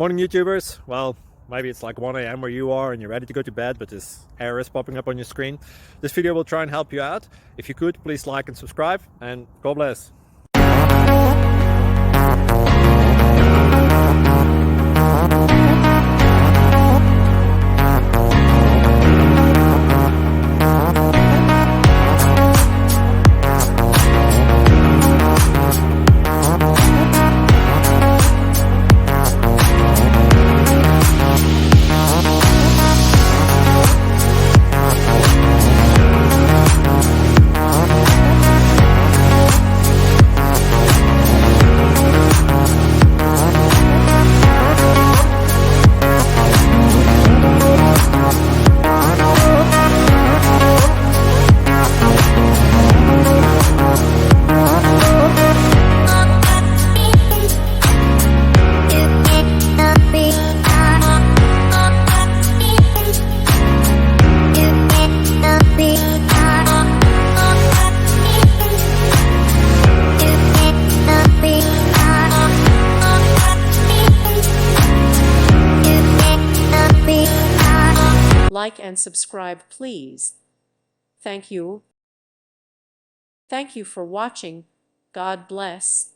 Morning YouTubers. Well, maybe it's like 1 a.m. where you are and you're ready to go to bed, but this error is popping up on your screen. This video will try and help you out. If you could, please like and subscribe, and God bless. Like and subscribe, please. Thank you. Thank you for watching. God bless.